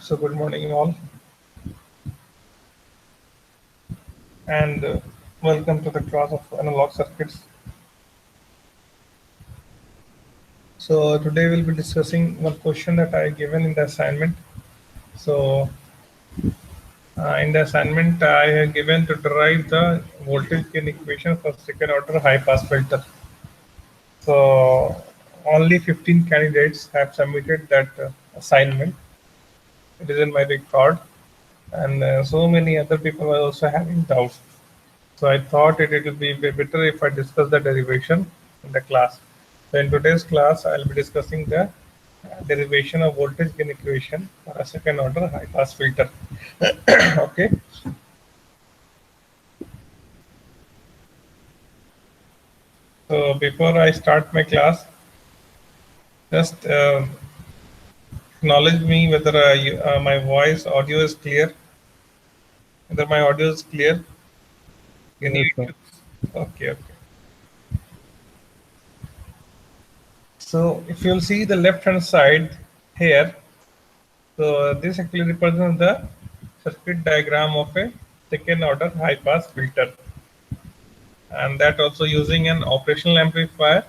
So good morning all, and welcome to the class of analog circuits. So today we'll be discussing one question that I given in the assignment. So in the assignment I have given to derive the voltage gain equation for second order high pass filter. So only 15 candidates have submitted that assignment. It is in my record, and so many other people are also having doubts. So I thought it will be better if I discuss the derivation in the class. So in today's class, I'll be discussing the derivation of voltage gain equation for a second order high pass filter. Okay. So before I start my class, just acknowledge me whether my voice audio is clear. Whether my audio is clear. Any Yes, sir. issues? Okay. Okay. So if you'll see the left hand side here, so this actually represents the circuit diagram of a second order high pass filter, and that also using an operational amplifier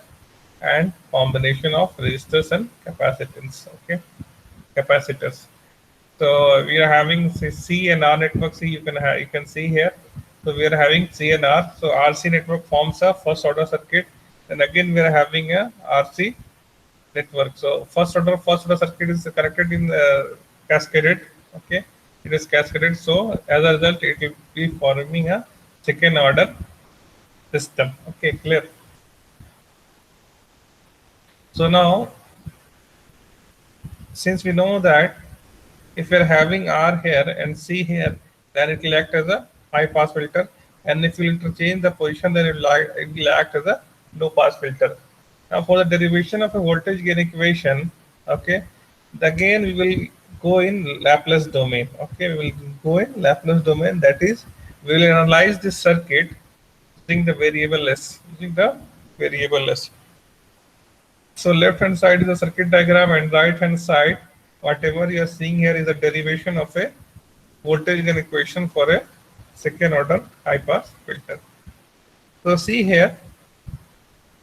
and combination of resistors and capacitance. Okay, capacitors. So we are having C and R network. C you can see here. So we are having C and R. So RC network forms a first order circuit, and again we are having a RC network. So first order circuit is connected in cascaded. Okay, it is cascaded. So as a result, it will be forming a second order system. Okay, clear. So now, since we know that if we are having R here and C here, then it will act as a high pass filter, and if you interchange the position, then it will act as a low pass filter. Now for the derivation of a voltage gain equation, okay, again we will go in Laplace domain. Okay, we will go in Laplace domain. That is, we will analyze this circuit using the variable S. Using the variable S. So left hand side is a circuit diagram, and right hand side, whatever you are seeing here is a derivation of a voltage gain equation for a second order high pass filter. So see here,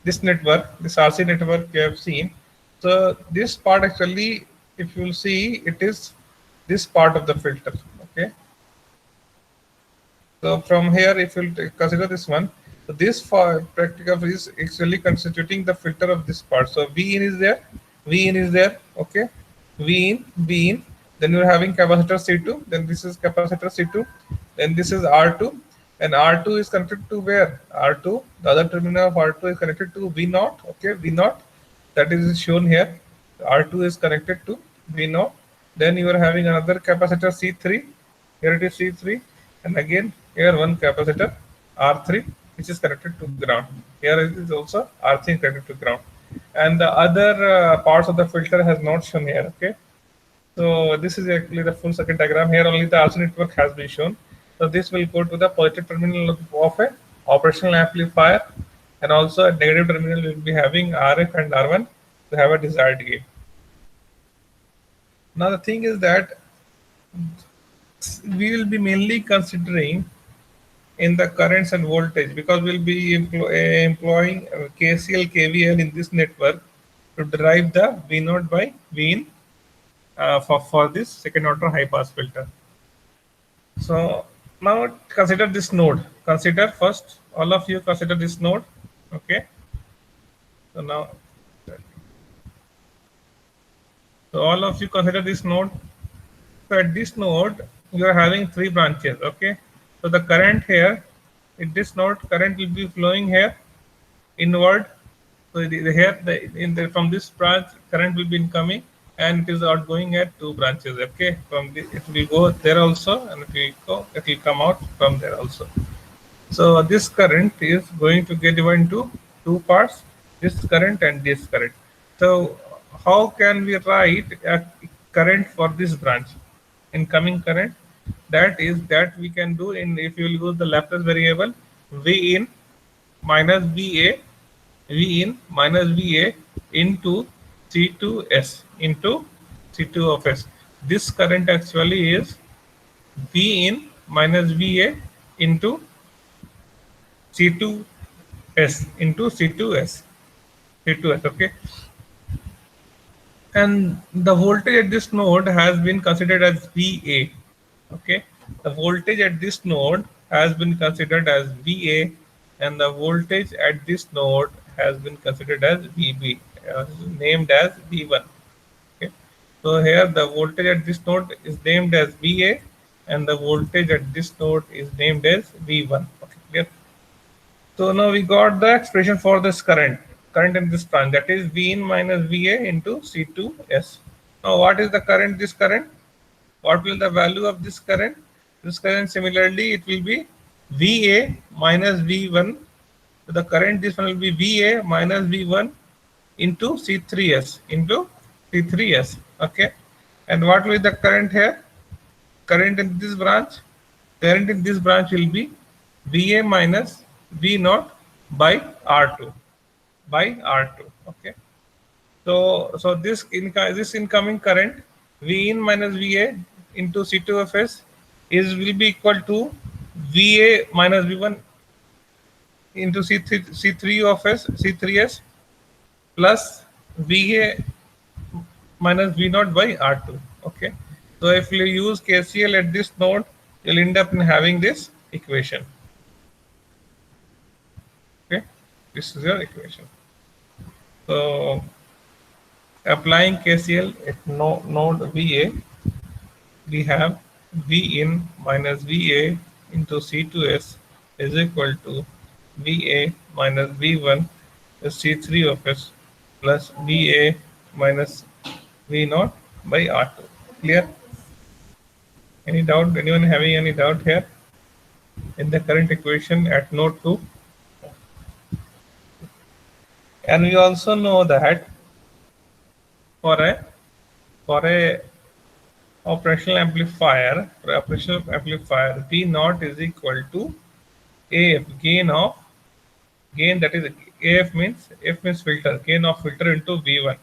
this network, this RC network you have seen. So this part actually, if you will see, it is this part of the filter. Okay. So from here, if you consider this one, so this practical is actually constituting the filter of this part. So V in is there, V in is there. Okay, V in, V in. Then you're having capacitor C2. Then this is capacitor C2. Then this is R2, and R2 is connected to where? R2. The other terminal of R2 is connected to V0. Okay, V0. That is shown here. R2 is connected to V0. Then you are having another capacitor C3. Here it is C3, and again here one capacitor R3, which is connected to ground. Here it is also R3 connected to ground, and the other parts of the filter has not shown here. Okay, so this is actually the full circuit diagram. Here only the RC network has been shown. So this will go to the positive terminal of a operational amplifier, and also a negative terminal will be having RF and R1 to have a desired gain. Now the thing is that we will be mainly considering in the currents and voltage, because we'll be employing KCL, KVL in this network to derive the V0 by Vin for this second order high pass filter. So now consider this node. Consider first, all of you consider this node. Okay. So now, so all of you consider this node. So at this node, you are having three branches. Okay. So the current here, in this node, current will be flowing here inward. So from this branch, current will be incoming, and it is outgoing at two branches. Okay, from this it will go there also, and it will come out from there also. So this current is going to get divided into two parts: this current and this current. So how can we write a current for this branch? Incoming current, that is that we can do in, if you will use the Laplace variable, V in minus VA, V in minus VA into C2S into C2 of S. this current actually is V in minus VA into C2S into C2S. C2S, okay. And the voltage at this node has been considered as VA. Okay, the voltage at this node has been considered as VA, and the voltage at this node has been considered as VB, named as V1. Okay, so here the voltage at this node is named as VA, and the voltage at this node is named as V1. Okay, clear? So now we got the expression for this current in this branch, that is V in minus VA into C2S. Now what is the current? This current, what will the value of this current? This current similarly it will be VA minus V1. So the current this one will be VA minus V1 into C3S. Okay, and what will be the current here? Current in this branch, current in this branch will be VA minus V naught by R2 by R2. Okay, so this incoming current V in minus VA into C2FS is will be equal to VA minus V1 into C3 of S C3S plus VA minus V naught by R2. Okay, so if you use KCL at this node, you'll end up in having this equation. Okay, this is your equation. So applying KCL at node VA, we have V in minus VA into C2S is equal to VA minus V1 is C3 of S plus VA minus V naught by R2. Clear? Any doubt? Anyone having any doubt here in the current equation at node 2? And we also know that for a operational amplifier, V naught is equal to AF, gain, that is AF means filter, gain of filter into V1.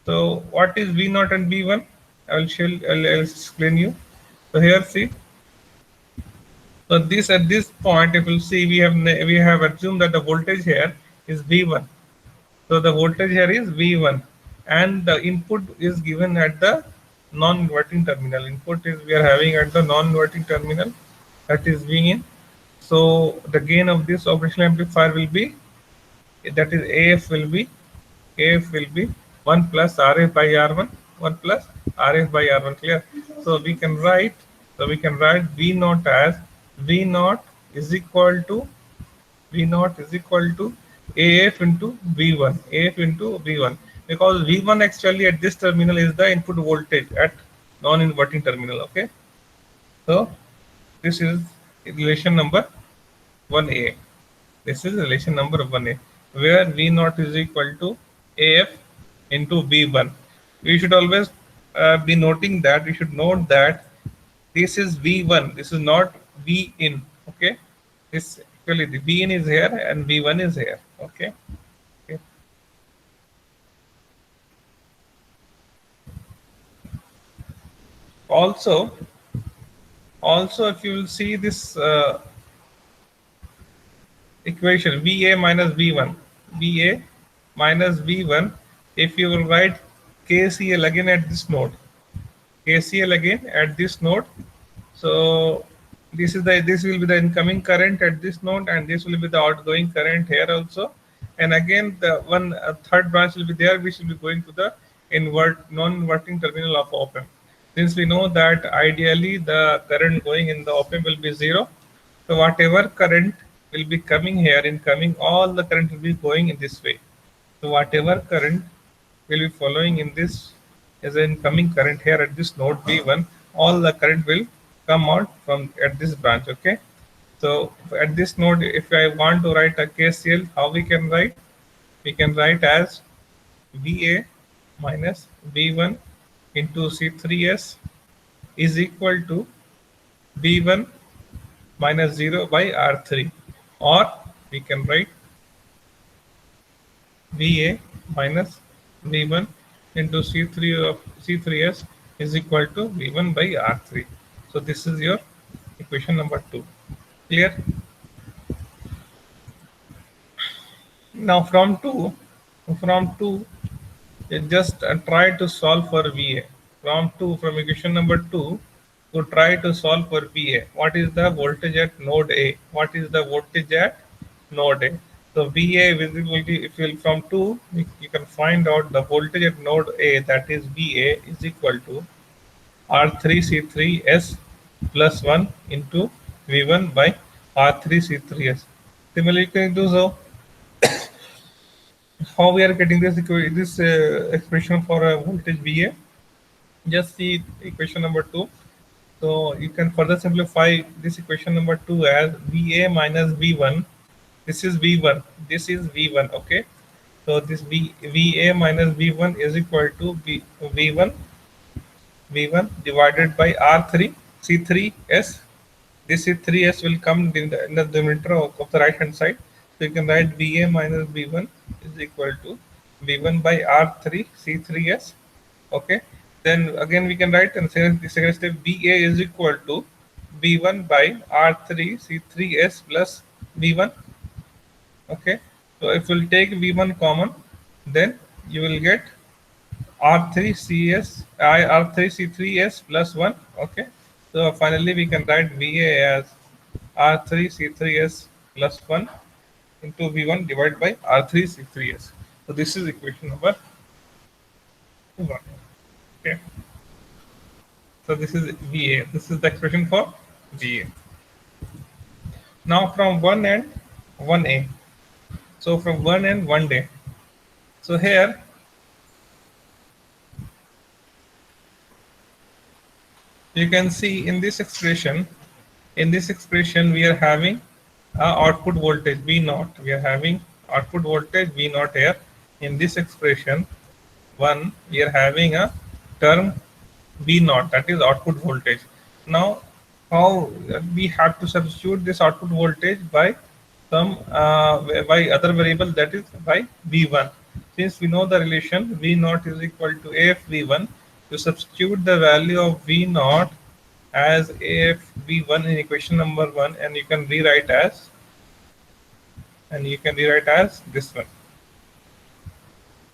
So what is V naught and V1? I'll explain you. So here see. So this at this point, if you see, we have assumed that the voltage here is V1. So the voltage here is V1, and the input is given at the non-inverting terminal. Input is we are having at the non-inverting terminal, that is V in. So the gain of this operational amplifier will be, that is AF will be 1 plus RF by R1, 1 plus RF by R1. Clear? So we can write V naught as V naught is equal to AF into V1, because V1 actually at this terminal is the input voltage at non-inverting terminal. Okay, so this is relation number 1A. This is relation number 1A, where V naught is equal to AF into V1. We should always be noting that, we should note that this is V1, this is not V in. Okay, this actually the V in is here and V1 is here. Okay. Okay. Also, if you will see this equation VA minus V1, if you will write KCL again at this node, so this will be the incoming current at this node, and this will be the outgoing current here also. And again, the third branch will be there, which will be going to the non-inverting terminal of op-amp. Since we know that ideally the current going in the op-amp will be 0, so whatever current will be coming here, incoming, all the current will be going in this way. So whatever current will be following in this as an incoming current here at this node V1, all the current will come out from at this branch. Okay, so at this node, if I want to write a KCL, how we can write? We can write as VA minus V1 into C3S is equal to V1 minus 0 by R3, or we can write VA minus V1 into C3S is equal to V1 by R3. So this is your equation number 2. Clear? Now from 2, you just try to solve for VA. From equation number 2, to try to solve for VA. What is the voltage at node A? What is the voltage at node A? So VA visibility, if you from 2, you can find out the voltage at node A, that is VA, is equal to R3C3S plus 1 into V1 by R3C3S. Similarly, you can do so. How we are getting this expression for a voltage VA? Just see equation number 2. So you can further simplify this equation number 2 as VA minus V1. This is V1. This is V1. Okay. So this VA minus V1 is equal to V1 divided by R3 C3S. This C3S will come in the denominator of the right hand side. So you can write VA minus V1 is equal to V1 by R3 C3S. Okay. Then again we can write and say the second step, VA is equal to V1 by R3 C3S plus V1. Okay. So if we'll take V1 common, then you will get R3C3S plus 1. Okay. So finally we can write VA as R3C3S plus 1 into V1 divided by R3C3S. So this is equation number 1. Okay. So this is VA. This is the expression for VA. Now from 1 and 1A. So from 1 and 1A. So here you can see in this expression we are having output voltage V0. We are having output voltage V0 here. In this expression 1, we are having a term V0, that is output voltage. Now how we have to substitute this output voltage by some by other variable, that is by V1. Since we know the relation V0 is equal to AF V1, to substitute the value of V0 as AF V1 in equation number 1, and you can rewrite as this one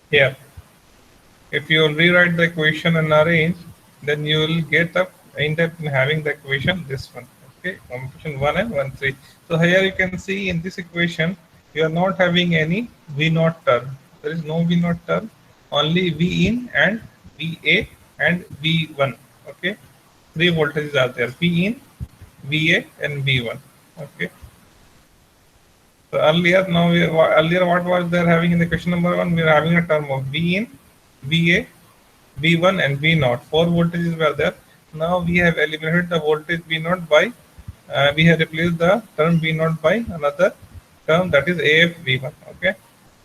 here. If you rewrite the equation and arrange, then you will end up in having the equation this one. Okay, equation 1 and 1 3. So here you can see in this equation you are not having any V0 term. There is no V0 term, only V in and VA and V1. Okay, 3 voltages are there: V in, VA and V1. Okay. So earlier what was there having in the question number 1? We are having a term of V in, VA, V1 and V0. 4 voltages were there. Now we have eliminated the voltage V0 by we have replaced the term V0 by another term, that is AF V1. Okay.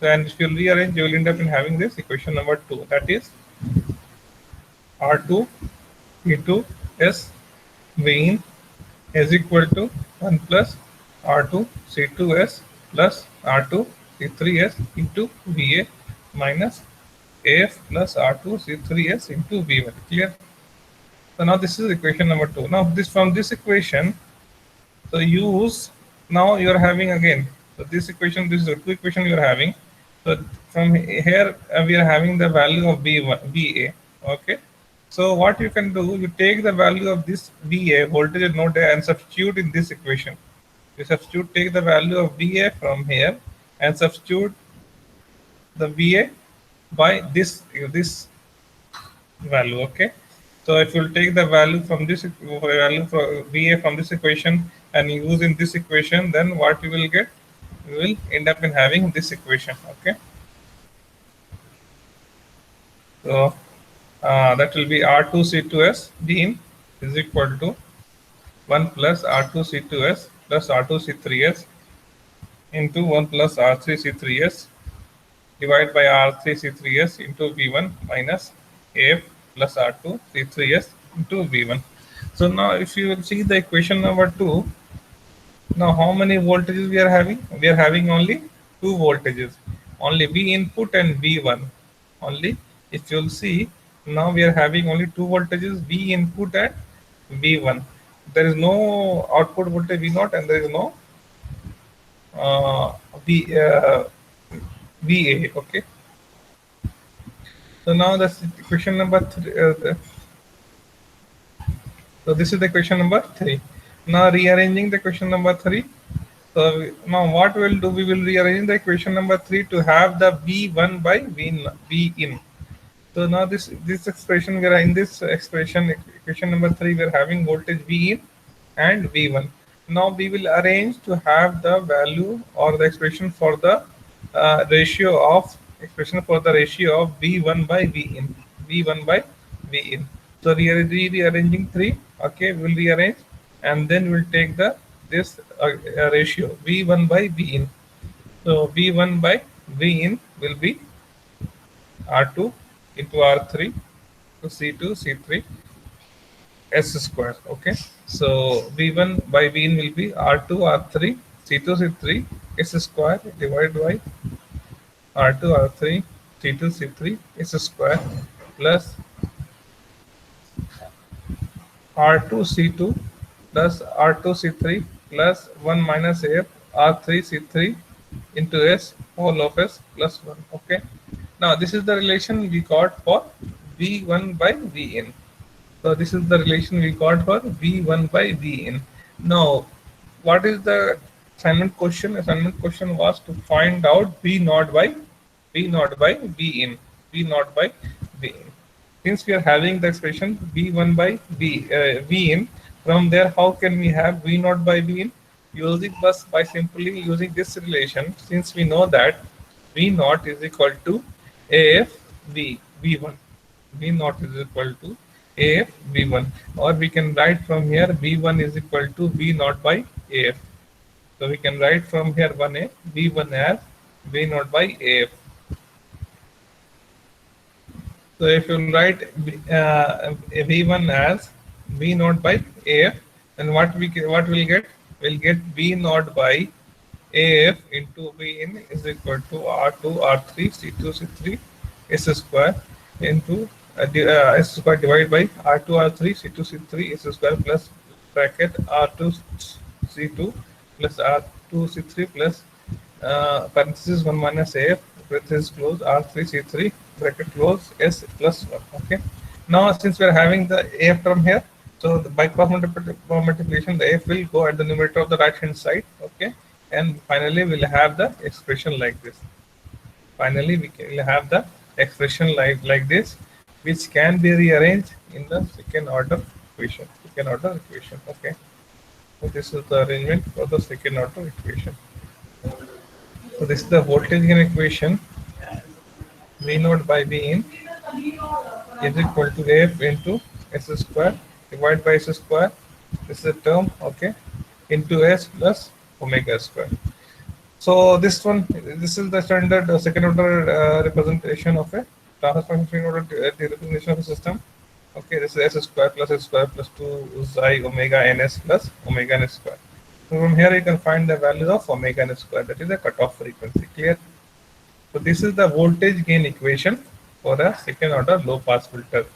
So and if you rearrange, you will end up in having this equation number 2, that is R2 C2 S V in is equal to 1 plus R2 C2S plus R2 C3S into VA minus AF plus R2 C3S into V1. Clear? So now this is equation number 2. Now from this equation, so use, now you are having again, so this equation, this is a 2 equation you are having. So from here we are having the value of VA. Okay. So what you can do, you take the value of this VA, voltage at node A, and substitute in this equation. You take the value of VA from here and substitute the VA by this value. Okay. So if you take the value from this value for VA from this equation and use in this equation, then what you will get? You will end up in having this equation. Okay. So that will be R2C2S D is equal to 1 plus R2C2S plus R2C3S into 1 plus R3C3S divided by R3C3S into V1 minus AF plus R2C3S into V1. So now if you will see the equation number 2, now how many voltages we are having? We are having only 2 voltages, only V input and V1. Only if you will see, Now we are having only two voltages, V input and V1. There is no output voltage V0 and there is no uh, V, uh, VA. Okay. So now that's question number three. So this is the question number 3. Now rearranging the question number 3. So now what we will do, we will rearrange the equation number 3 to have the V1 by V in. So now this expression, we are in this expression, equation number 3, we are having voltage V in and V1. Now we will arrange to have the value or the expression for the ratio of V1 by V in, V1 by V in. So rearranging 3, okay, we'll rearrange and then we'll take the this ratio V1 by V in. So V1 by V in will be R2 into R3 to C2 C3 S square. Okay, so V1 by V in will be R2 R3 C2 C3 S square divided by R2 R3 C2 C3 S square plus R2 C2 plus R2 C3 plus 1 minus AF R3 C3 into S whole of S plus 1. Okay. Now this is the relation we got for V1 by Vn. So this is the relation we got for V1 by Vn. Now what is the assignment question? Assignment question was to find out V0 by Vn. V0 by Vn. Since we are having the expression V1 by Vn, from there how can we have V0 by Vn? Using by simply using this relation, since we know that V0 is equal to AF V1. V0 is equal to AF V1, or we can write from here V1 is equal to V0 by AF. So we can write from here V1 as V0 by AF. So if you write V1 as V0 by AF, then what we'll get? We'll get V0 by AF into Vn is equal to R2 R3 C2 C3 S square into S square divided by R2 R3 C2 C3 S square plus bracket R2 C2 plus R2 C3 plus parenthesis 1 minus AF parenthesis close R3 C3 bracket close S plus 1. Okay. Now since we are having the AF term here, so by cross multiplication, the AF will go at the numerator of the right hand side. Okay. And finally we'll have the expression like this. Finally we will have the expression like this, which can be rearranged in the second order equation. Okay. So this is the arrangement for the second order equation. So this is the voltage gain equation. V0 by Vin is equal to AF into S square divided by S square. This is a term, okay, into S plus omega square. So this is the standard second order representation of a transfer function, second order representation of a system. Okay, this is S square plus 2 xi omega ns plus omega n square. So from here you can find the values of omega n square, that is the cutoff frequency. Clear? So this is the voltage gain equation for a second order low pass filter.